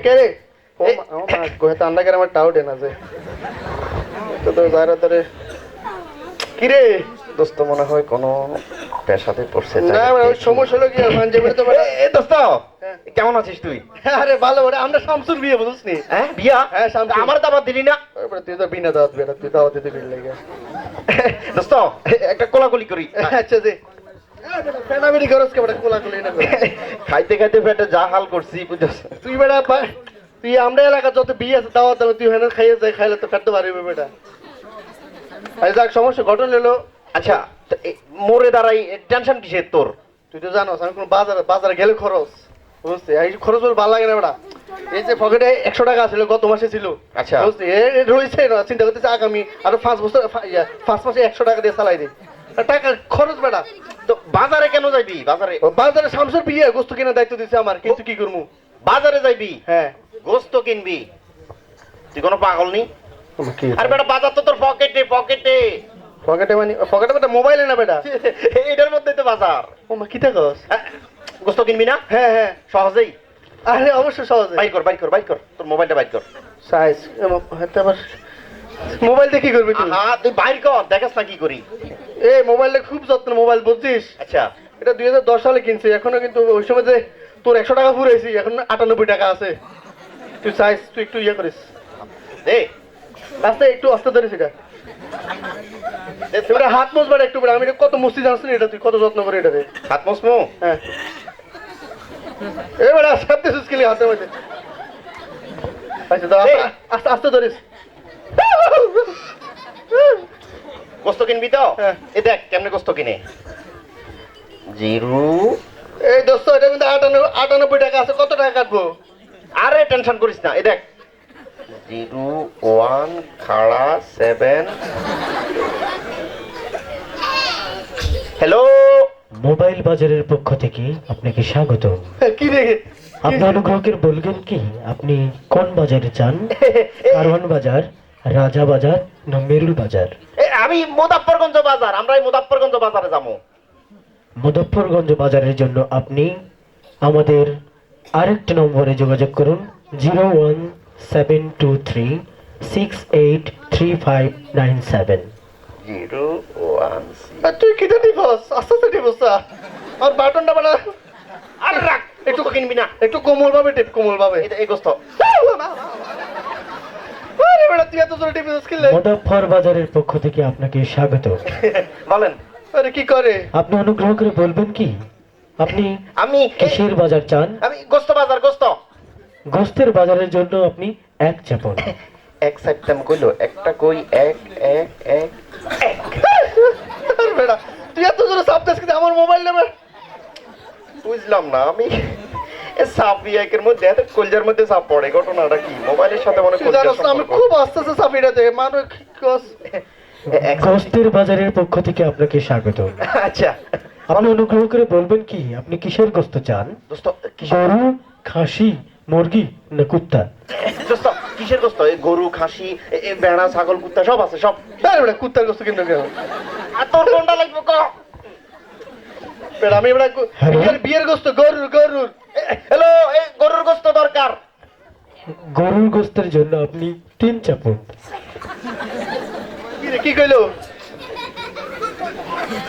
কে রে গোহেতে আন্ডা করে আমার টাউটে না যে তো যারা ধরে কি রে দোস্ত মনে হয় কোনো পেশাতে পড়ছে। না ওই সমস্যা হলো কি এখন যে তো দোস্ত কেমন আছিস তুই? আরে ভালো বড় আমরা শামসুর বিয়ে বুঝছিস নি? হ্যাঁ বিয়া? হ্যাঁ শামসুর। আমার দাবাত দিলি না? তুই তো বিনা দাওয়াত বেটা তুই দাওয়াত দিতে বিল লাগে। দোস্ত একটা কোলাকুলি করি। আচ্ছা জি ফেনামেরি গরজ কে বড় কোলাকুলি না খাইতে খাইতে পেটে যা হাল করছি বুঝছস। তুই বেটা তুই আমরা এলাকা যত বিয়ে আছে দাওয়াত দাও তুই হেন খাইয়ে যাই খাইলে তো ফেটতে পারবি বেটা। আই যাক সমস্যা ঘটনা হলো। আচ্ছা মোরে দাঁড়াই টেনশন কিসের তোর? তুই তো জানোস আমি কোন বাজারে গেলে খরচ বুঝছিস এই খরচ বল ভালো লাগে না বেটা। এই যে পকেটে 100 টাকা ছিল গত মাসে ছিল। আচ্ছা বুঝছিস এ রইছে না চিন্তা করতেছে আগামী আরো 5 বছর 5 মাসে 100 টাকা দিয়ে চালাই দে টাকা খরচ বেটা। তো বাজারে কেন যাইবি? বাজারে শামসুর বিয়ে গোস্ত কেনার দায়িত্ব দিছে আমার কিন্তু কি করবো বাজারে যাইবি? হ্যাঁ গোস্ত কিনবি? তুই কোনো পাগল নি? আর বেটা বাজার তো তোর পকেটে পকেটে মানে পকেটে বেটা মোবাইলে না বেটা এটার মধ্যে তো বাজার। ও মা কি থাকস গোস্ত কিনবি না? হ্যাঁ হ্যাঁ সহজেই। আরে অবশ্যই সহজে বাইর কর তোর মোবাইলটা বাইর কর। সাইজ হাতে আবার মোবাইল দিয়ে কি করবি তুই? হ্যাঁ তুই বাইর কর দেখাস না কি করি। এই মোবাইলটা খুব যত্ন মোবাইল বুঝছিস। আচ্ছা এটা 2010 সালে কিনছি এখনো কিন্তু ওই সময় যে তোর 100 টাকা ফুরাইছি এখন 98 টাকা আছে। তুই সাইজ তুই একটু ইয়ে করিস দে রাস্তায় একটু আস্তে ধরিস এটা হাত মোজবা একটু আমি এটা কত মস্তি জানিস না এটা তুই কত যত্ন করে এটা হাত মোসমো। হ্যাঁ এবার আস্তে সুস্কিলি হাতে মধ্যে আচ্ছা তো আস্তে আস্তে ধরিস। গোস্ত কিনবি তো? হ্যাঁ। এ দেখ কেমনে গোস্ত কিনে। জিরো এই দোস্ত এটা কিন্তু 98 টাকা আছে কত টাকা কাটবো? আরে টেনশন করিস না। এ দেখ 01 খাড়া 7। হ্যালো মোবাইল বাজারের পক্ষ থেকে আপনাকে স্বাগত। কি রে আপনার অনুগ্রহকে বলবেন কি আপনি কোন বাজারে চান? কারওয়ান বাজার, রাজা বাজার না মেরুল বাজার? আমি মুজাফফরগঞ্জ বাজার। আমরা এই মুজাফফরগঞ্জ বাজারে যাবো। মুজফ্ফরগঞ্জ বাজারের জন্য আপনি আমাদের আরেকটি নম্বরে যোগাযোগ করুন 01723683597। 01 তুই কি দিবস আস্তে আস্তে দিবস আর বাটনটা বাড়া আর রাখ একটু কিনবি না? একটু কোমল ভাবে টিপ কোমল ভাবে এই গোস্ত। আরে বেটা তুই এত জোরে টিপিস কিলে মুজফ্ফর বাজারের পক্ষ থেকে আপনাকে স্বাগত। বলেন আরে কি করে? আপনি অনুগ্রহ করে বলবেন কি আপনি আমি কিসের বাজার চান? আমি গোস্ত বাজার গোস্ত। গোস্তের বাজারের জন্য আপনি এক চাপন। এক সাইডটাম কইলো একটা কই এক এক এক আরে বেটা তুই এত জোরে চাপ দিস কি আমার মোবাইল নেবে বুঝলাম না আমি সাপ একের মধ্যে এত কলজার মধ্যে সাপ পড়ে ঘটনাটা কি? মোবাইলের সাথে মনে তুই জানোস না আমি খুব আস্তে আস্তে চাপ এটা দেয় মানুষ গোস্তের বাজারের পক্ষ থেকে আপনাকে স্বাগত। আচ্ছা আপনি অনুগ্রহ করে বলবেন কি আপনি কিসের গোস্ত চান? দোস্ত গরু, খাসি, মুরগি না কুত্তা? দোস্ত কিসের গোস্ত? গরু, খাসি, বেড়া, ছাগল, কুত্তা সব আছে সব। আরে বেটা কুত্তার গোস্ত কিনতে গেল আর তোর কোনটা লাগবে ক? বেটা আমি বেটা বিয়ের গোস্ত গরুর হ্যালো এই গরুর গোস্ত দরকার। গরুর গোস্তের জন্য আপনি 3 চাপন। কি কইলো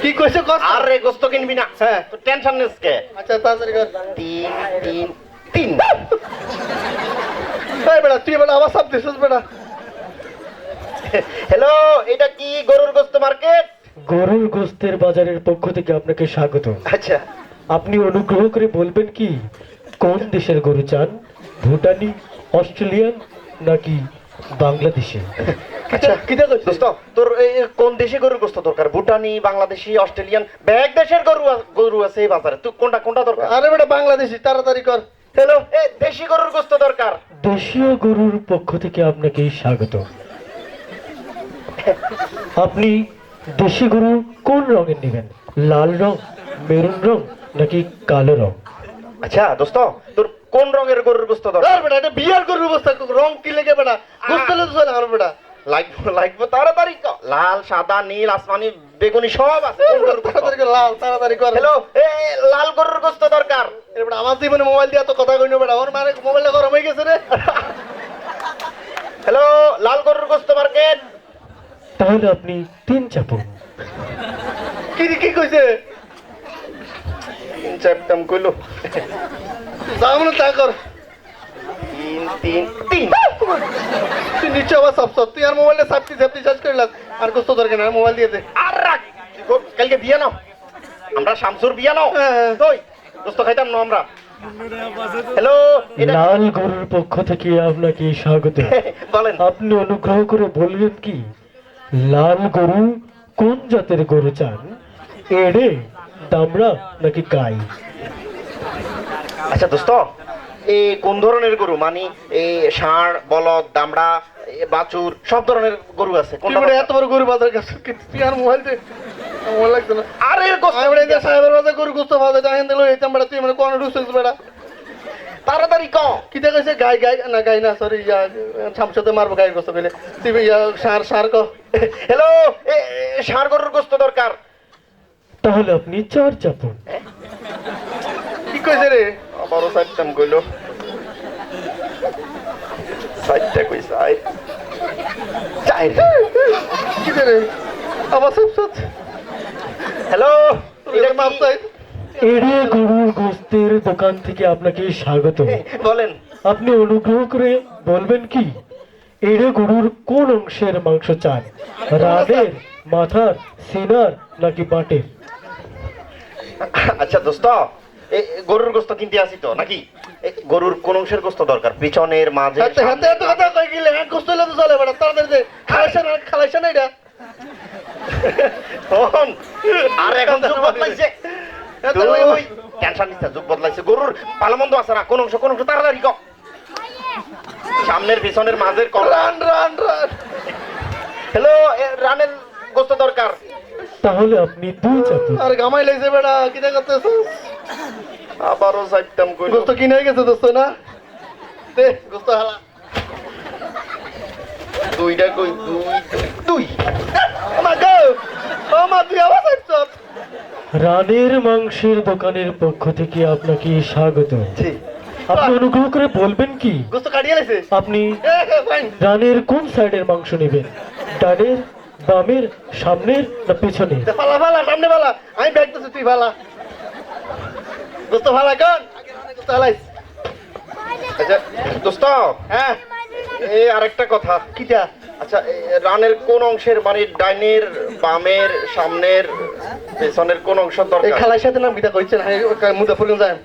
কি কইছো কস আরে গোস্ত কিনবি না? হ্যাঁ তো টেনশন নিস কে? আচ্ছা তাড়াতাড়ি কর 3 3 3। এই বেটা তুই বেটা আবার চাপ দিছিস বেটা হ্যালো এটা কি গরুর গোস্ত মার্কেট? গরুর গোস্তের বাজারের পক্ষ থেকে আপনাকে স্বাগত। আচ্ছা আপনি অনুগ্রহ করে বলবেন কি কোন দেশের গরু চান? ভুটানি, অস্ট্রেলিয়ান নাকি বাংলাদেশি? আচ্ছা কি দেখো দোস্ত তোর কোন দেশে গরুর গোস্ত দরকার? ভুটানি, বাংলাদেশি, অস্ট্রেলিয়ান ব্যাগ দেশের গরু আছে এই বাজারে। তুই কোনটা দরকার? আরে বেটা বাংলাদেশি তাড়াতাড়ি কর হ্যালো এই দেশি গরুর গোস্ত দরকার। দেশীয় গরুর পক্ষ থেকে আপনাকে স্বাগত। আপনি দেশি গরু কোন রঙের নেবেন? লাল রং, মেরুন রং নাকি কালো রং? আচ্ছা দোস্ত তোর কোন রঙের গরুর গোস্ত দরকার? আরে বেটা এটা বিয়ার গরুর অবস্থা রং কি লেগে বেটা গোস্ত লে তো চলে আর বেটা লাগবে তাড়াতাড়ি লাল, সাদা, নীল, আসমানি, বেগুনি সব আছে। কোন গরুর গোস্ত? তাড়াতাড়ি কর লাল তাড়াতাড়ি কর হ্যালো এই লাল গরুর গোস্ত দরকার। এবার আমার জীবনে মোবাইল দিয়ে এত কথা কইনো বেটা ওর মানে মোবাইলটা গরম হয়ে গেছে রে হ্যালো লাল গরুর গোস্ত মার্কেট। তাহলে আপনি 3 চাপুন। কি কইছে চাপতাম কইলো যাও না তা কর 3 3 তুই নিচে আবার সব তুই আর মোবাইলটা সাপতি শেষ করে লাগ আর গোস্ত দরকার না মোবাইল দিয়ে দে আর রাখ কালকে বিয়ে নাও আমরা শামসুর বিয়ে নাও হ্যাঁ। তুই গোস্ত খাইতাম না আমরা। হ্যালো এটা লাল গরুর পক্ষ থেকে আপনাকে স্বাগত। বলেন আপনি অনুগ্রহ করে বলবেন কি লাল গরু কোন জাতের গরু চান? এড়ে, দামড়া নাকি গাই? আচ্ছা দোস্ত এই কোন ধরনের গরু মানে এই ষাঁড় বলদ দামড়া বাছুর সব ধরনের গরু আছে তুই কোনটা বলে এত বড় গরু বাজার কাছে তুই আর মোবাইল দে মোবাইল লাগছে না আরে গোস্ত আমি বলে যে সাহেবের বাজার গরু গোস্ত বাজার জানেন দিল এইতাম বেটা তুই মানে কোন রুসেস বেটা তাড়াতাড়ি কম কি দেখাইছে গাই না সরি ছামসাতে মারবো গাই গোস্ত কইলে তুই সার ক হ্যালো ষাঁড় গরুর গোস্ত দরকার। তাহলে আপনি 4 চাপুন। কি কইছে রে আবারও সাইডটাম কইলো সাইডটা কই সাইড চাই কি রে আবার সব হ্যালো এটা মাপ চাই এড়ে গরুর গোস্তের দোকান থেকে আপনাকে স্বাগত। বলেন আপনি অনুগ্রহ করে বলবেন কি এড়ে গরুর কোন অংশের মাংস চান? রানের, মাথার, সিনার নাকি বাটের? আচ্ছা দোস্ত এই গরুর গোস্ত কিনতে আসি তো নাকি এই গরুর কোন অংশের গোস্ত দরকার পিছনের মাঝে হাতে হাতে এত কথা কই গেলে এক গোস্ত হলে তো চলে বেটা তাড়াতাড়ি দে খালাইছে না এটা শোন, আর এখন যুগ বদলাইছে তুই টেনশন নিস না, যুগ বদলাইছে গরুর ভালো মন্দ আছে না কোন অংশ তাড়াতাড়ি কর সামনের পিছনের মাঝের কর রান হ্যালো রানের গোস্ত দরকার। তাহলে আপনি 2 চাপুন। আর গামাই লাইছে বেটা কি করতেছ আবারও সাইডটাম কইলো গোস্ত কিনে গেছে দোস্ত না দে গোস্ত হালা দুইটা কই দুই আমা গো আমা তুই আবার সাইছ রানের মাংসের দোকানের পক্ষ থেকে আপনাকে স্বাগত। জি আপনি অনুগ্রহ করে বলবেন কি গোস্ত কাটিয়ে লাইছে আপনি ফাইন রানের কোন সাইডের মাংস নেবেন? ডানের, বামের, সামনের না পেছনের? ফালা সামনে ফালা আমি ব্যাগতেছি তুই ফালা গোস্ত ফালা কোন গোস্ত হালাইছ আচ্ছা দোস্ত হ্যাঁ এই আরেকটা কথা কিটা আচ্ছা রানের কোন অংশের মানে ডাইনের বামের সামনের পেছনের কোন অংশ এই দরকার? খালার সাথে নাম কিটা কইছেন মুজাফর যায়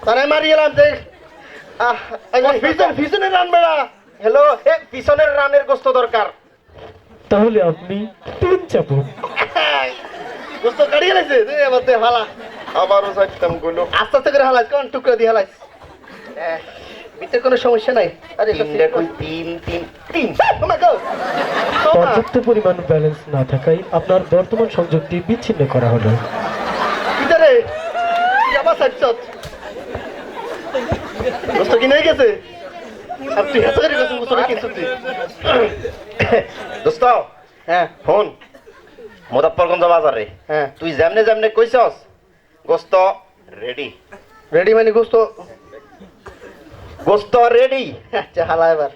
তারে মারি এলাম দেখ ফিজনে রান বেড়া হ্যালো পিছনের রানের গোস্ত দরকার। তাহলে আপনি 3 চাপুন। গোস্ত কাটিয়ে লাইছে দে এবার দে ফালা আবারও সাইডটাম কইলো আস্তে আস্তে করে হালাইছ কোন টুকরা দিয়ে হালাইছ ভিতরে কোনো সমস্যা নাই আরে তিনটা কই তিন আমা গো পর্যাপ্ত পরিমাণ ব্যালেন্স না থাকায় আপনার বর্তমান সংযোগটি বিচ্ছিন্ন করা হলো। কিটারে কি আবার সাইছ গোস্ত কিনে গেছে আর তুই হাতে করে গোস্ত কিনছিস তুই দোস্ত হ্যাঁ ফোন মুজাফফরগঞ্জ বাজারে হ্যাঁ তুই যেমনে কইছস গোস্ত রেডি রেডি মানে গোস্ত রেডি আচ্ছা হালা এবার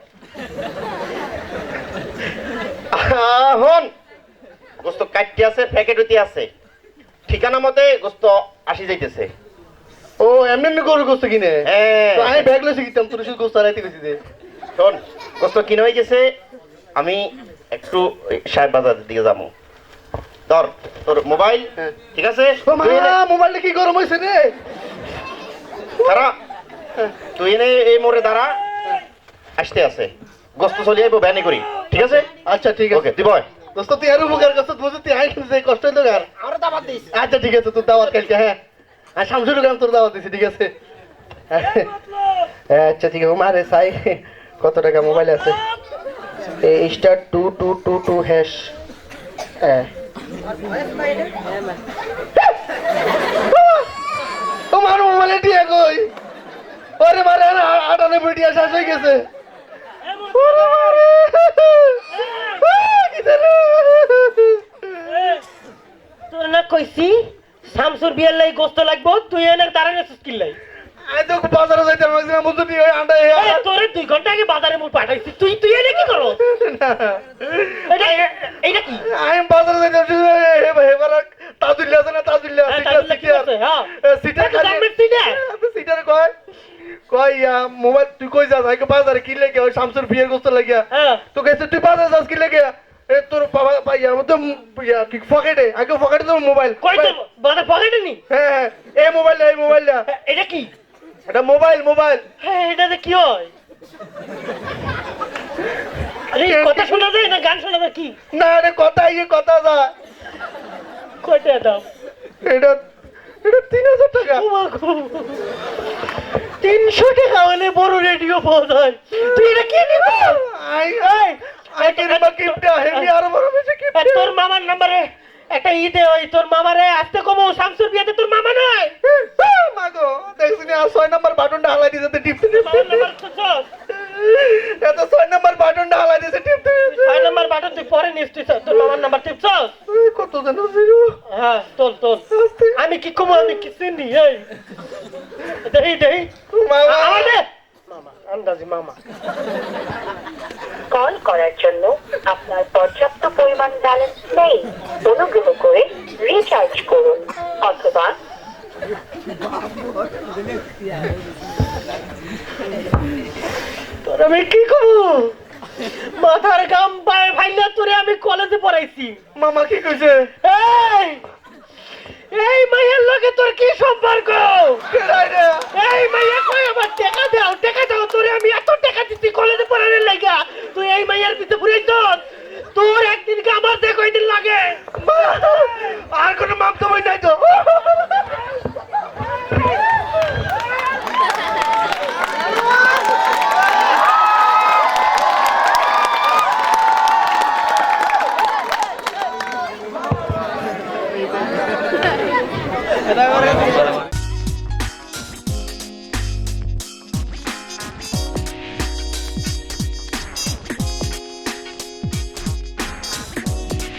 হন গোস্ত কাটতে আছে প্যাকেট হইতে আছে ঠিকানা মতে গোস্ত আসি যাইতেছে। ও এমনি গরু গোস্ত কিনে হ্যাঁ তো আমি ব্যাগ লইছি কিতাম তোর শুধু গোস্ত হারাইতে গেছি যে শোন গোস্ত কিনে হয়ে গেছে আমি একটু সাহেব বাজারের দিকে যাবো ধর তোর মোবাইল হ্যাঁ। ঠিক আছে ও মা মোবাইলটা কি গরম হইছে রে দাঁড়া তুই এনে এই মোড়ে দাঁড়া আসতে আছে গোস্ত চলে যাইবো ব্যানে করি ঠিক আছে আচ্ছা ঠিক আছে ওকে তুই বয় দোস্ত তুই আর উপকার করছিস বুঝছিস তুই আই কিন্তু কষ্ট হইলো কার আরো দাবাত দিস আচ্ছা ঠিক আছে তোর দাওয়াত কালকে হ্যাঁ আর শামসুর গান তোর দাওয়াত দিছি ঠিক আছে আচ্ছা ঠিক আছে মারে সাই কত টাকা মোবাইল আছে স্টার 2222 হ্যাশ হ্যাঁ তোমার মোবাইলে দিয়ে কই ওরে মারে 98 টিয়া শেষ হয়ে গেছে ওরে মারে তোর না কইছি শামসুর বিয়ের লাই গোস্ত লাগবো তুই এনে দাঁড়ানো স্কিল লাই আমি তো বাজারে যাইতাম না মজুরি ওই আন্ডা তোরে 2 ঘন্টা আগে বাজারে মুখ পাঠাইছি তুই এনে কি করো এইটা কি আমি বাজারে যাইতাম এবার তাজুল্লা আছে না তাজুল্লা সিটার সিটার কয় কয় মোবাইল তুই কই যাস আগে বাজারে কি লেগে ওই শামসুর বিয়ের গোস্ত লাগিয়া তো কইছে তুই বাজারে যাস কি লেগে এ তোর বাবা ভাইয়ার মধ্যে কি পকেটে আগে পকেটে তোর মোবাইল কই তোর বাবা পকেটে নি হ্যাঁ এই মোবাইলটা এটা কি এটা মোবাইল হ্যাঁ এটাতে কি হয় আরে কথা শোনা যায় না গান শোনা যায় কি না রে কথা যা কয়টা দাও এটা 3000 টাকা 300 টাকা হলে বড় রেডিও পাওয়া যায় তুই এটা কি নিবি আই কিনবা কিপটা হেভি আরো বড় বেশি কিপটা তোর মামার নম্বরে একটা দে ওই তোর মামারে আসতে কমো শামসুর বিয়েতে তোর মামা নয় মাগো দেখছিনি আর 6 নাম্বার বাটনটা হালাই দিতে টিপতে মামার নাম্বার তো এত 6 নাম্বার বাটনটা হালাই দিতে টিপতে 6 নাম্বার বাটন তুই পরে নিস তুই তোর মামার নাম্বার টিপছস কত জানো জিরো হ্যাঁ তোল আমি কি কমো আমি কি চিনি এই দেই মামা আমাদের মামা আন্দাজি মামা কল করার জন্য আপনার পর্যাপ্ত পরিমাণ ব্যালেন্স নেই অনুগ্রহ করে রিচার্জ করুন অথবা তোর আমি কি করবো মাথার গাম পায়ে ভাইলা তোরে আমি কলেজে পড়াইছি মামা কি কইছে এই মাইয়ার লগে তোর কি সম্পর্ক কেডাই রে এই মাইয়া কই আমার টাকা দাও তোরে আমি এত টাকা দিছি কলেজে পড়ানোর লাগা তুই এই মাইয়ার পিছে ঘুরেছ তোর একদিন কি আমার দেখ কয়দিন লাগে আর কোনো মামতা বই নাই তো এটা